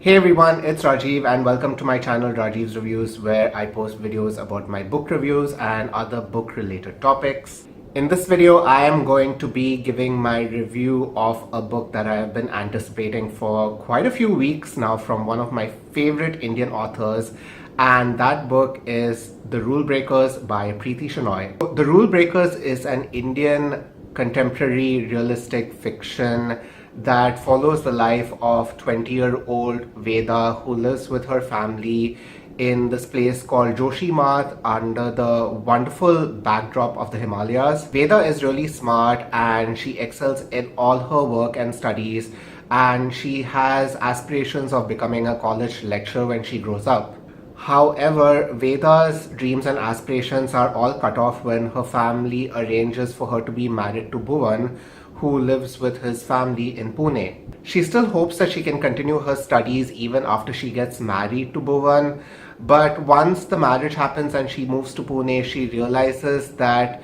Hey everyone, it's Rajiv and welcome to my channel Rajiv's Reviews, where I post videos about my book reviews and other book related topics. In this video, I am going to be giving my review of a book that I have been anticipating for quite a few weeks now from one of my favorite Indian authors, and that book is The Rule Breakers by Preeti Shenoy. The Rule Breakers is an Indian contemporary realistic fiction that follows the life of 20-year-old Veda, who lives with her family in this place called Joshimath under the wonderful backdrop of the Himalayas. Veda is really smart and she excels in all her work and studies, and she has aspirations of becoming a college lecturer when she grows up. However, Veda's dreams and aspirations are all cut off when her family arranges for her to be married to Bhuvan, who lives with his family in Pune. She still hopes that she can continue her studies even after she gets married to Bhuvan, but once the marriage happens and she moves to Pune, she realizes that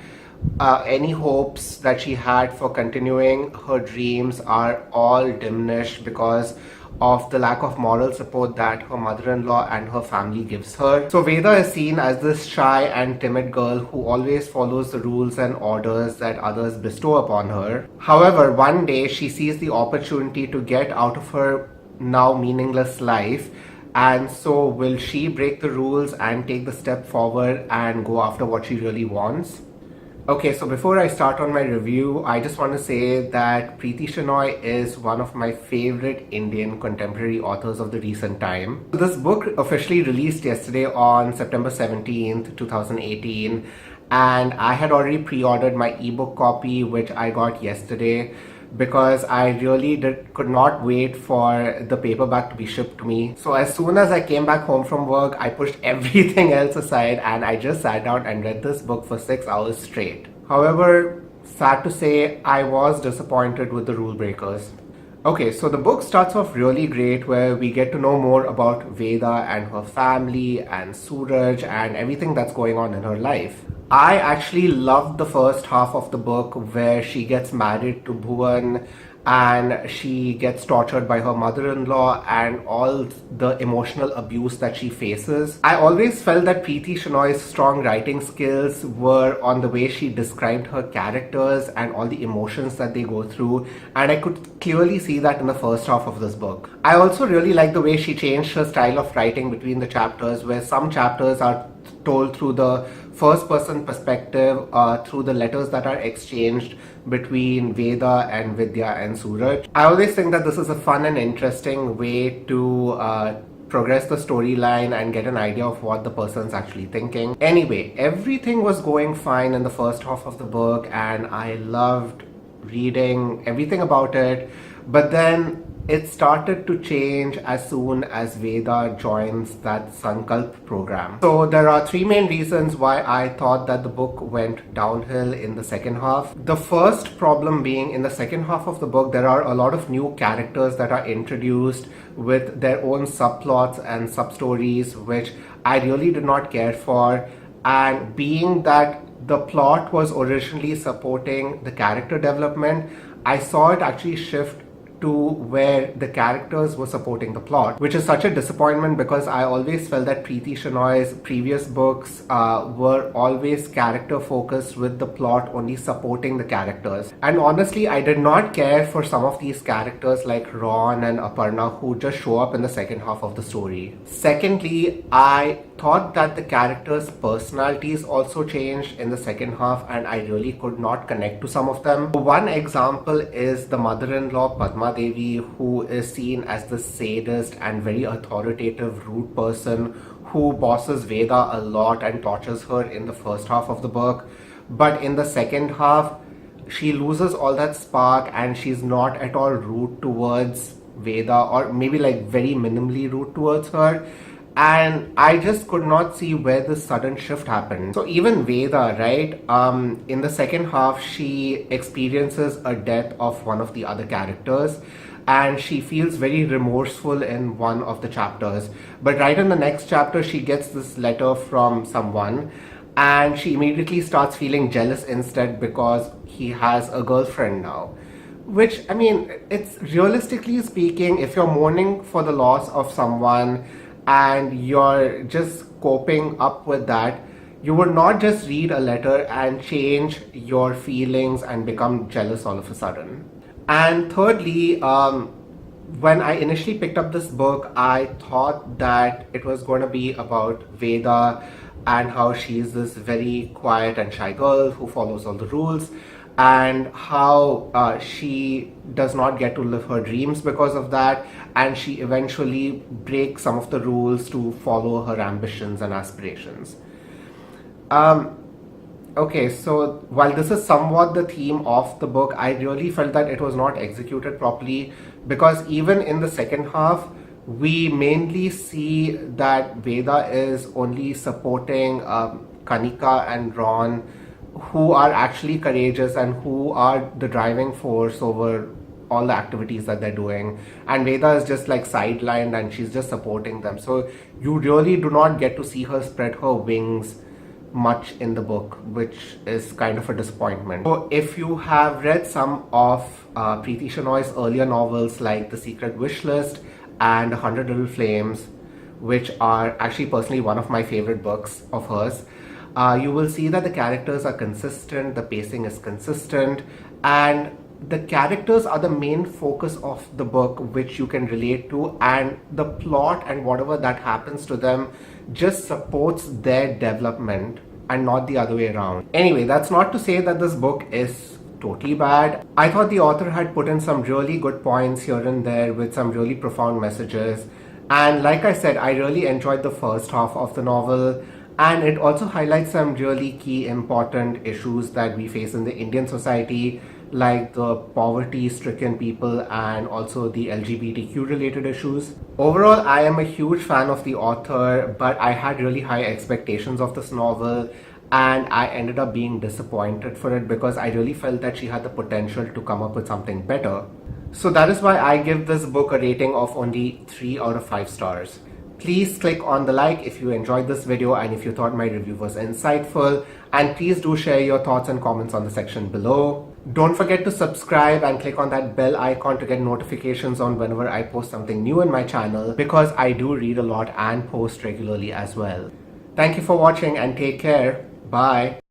any hopes that she had for continuing her dreams are all diminished because of the lack of moral support that her mother-in-law and her family gives her. So Veda is seen as this shy and timid girl who always follows the rules and orders that others bestow upon her. However, one day she sees the opportunity to get out of her now meaningless life, and so will she break the rules and take the step forward and go after what she really wants? Okay, so before I start on my review, I just want to say that Preeti Shenoy is one of my favorite Indian contemporary authors of the recent time. This book officially released yesterday on September 17th, 2018, and I had already pre-ordered my ebook copy, which I got yesterday, because I really could not wait for the paperback to be shipped to me. So as soon as I came back home from work, I pushed everything else aside and I just sat down and read this book for 6 hours straight. However, sad to say, I was disappointed with The Rule Breakers. Okay, so the book starts off really great where we get to know more about Veda and her family and Suraj and everything that's going on in her life. I actually loved the first half of the book where she gets married to Bhuvan and she gets tortured by her mother-in-law and all the emotional abuse that she faces. I always felt that Preeti Shenoy's strong writing skills were on the way she described her characters and all the emotions that they go through, and I could clearly see that in the first half of this book. I also really like the way she changed her style of writing between the chapters, where some chapters are told through the first person perspective, through the letters that are exchanged between Veda and Vidya and Suraj. I always think that this is a fun and interesting way to progress the storyline and get an idea of what the person's actually thinking. Anyway, everything was going fine in the first half of the book and I loved reading everything about it, but then it started to change as soon as Veda joins that Sankalp program. So there are 3 main reasons why I thought that the book went downhill in the second half. The first problem being, in the second half of the book, there are a lot of new characters that are introduced with their own subplots and sub-stories, which I really did not care for. And being that the plot was originally supporting the character development, I saw it actually shift to where the characters were supporting the plot, which is such a disappointment because I always felt that Preeti Shenoy's previous books were always character focused, with the plot only supporting the characters. And honestly, I did not care for some of these characters like Ron and Aparna, who just show up in the second half of the story. Secondly, I thought that the characters' personalities also changed in the second half and I really could not connect to some of them. One example is the mother-in-law Padma Devi, who is seen as the sadist and very authoritative, rude person who bosses Veda a lot and tortures her in the first half of the book. But in the second half, she loses all that spark and she's not at all rude towards Veda, or maybe like very minimally rude towards her. And I just could not see where this sudden shift happened. So even Veda, right, in the second half, she experiences a death of one of the other characters and she feels very remorseful in one of the chapters. But right in the next chapter, she gets this letter from someone and she immediately starts feeling jealous instead because he has a girlfriend now. which, I mean, it's realistically speaking, if you're mourning for the loss of someone and you're just coping up with that, you would not just read a letter and change your feelings and become jealous all of a sudden. And thirdly, when I initially picked up this book, I thought that it was going to be about Veda and how she's this very quiet and shy girl who follows all the rules, and how she does not get to live her dreams because of that, and she eventually breaks some of the rules to follow her ambitions and aspirations. Okay, so while this is somewhat the theme of the book, I really felt that it was not executed properly, because even in the second half, we mainly see that Veda is only supporting Kanika and Ron, who are actually courageous and who are the driving force over all the activities that they're doing. And Veda is just like sidelined and she's just supporting them. So you really do not get to see her spread her wings much in the book, which is kind of a disappointment. So if you have read some of Preeti Shenoy's earlier novels like The Secret Wish List and 100 Little Flames, which are actually personally one of my favorite books of hers, you will see that the characters are consistent, the pacing is consistent, and the characters are the main focus of the book, which you can relate to, and the plot and whatever that happens to them just supports their development and not the other way around. Anyway, that's not to say that this book is totally bad. I thought the author had put in some really good points here and there with some really profound messages, and like I said, I really enjoyed the first half of the novel, and it also highlights some really key important issues that we face in the Indian society, like the poverty-stricken people and also the LGBTQ related issues. Overall, I am a huge fan of the author, but I had really high expectations of this novel, and I ended up being disappointed for it because I really felt that she had the potential to come up with something better. So that is why I give this book a rating of only 3 out of 5 stars. Please click on the like if you enjoyed this video and if you thought my review was insightful, and please do share your thoughts and comments on the section below. Don't forget to subscribe and click on that bell icon to get notifications on whenever I post something new in my channel, because I do read a lot and post regularly as well. Thank you for watching and take care. Bye.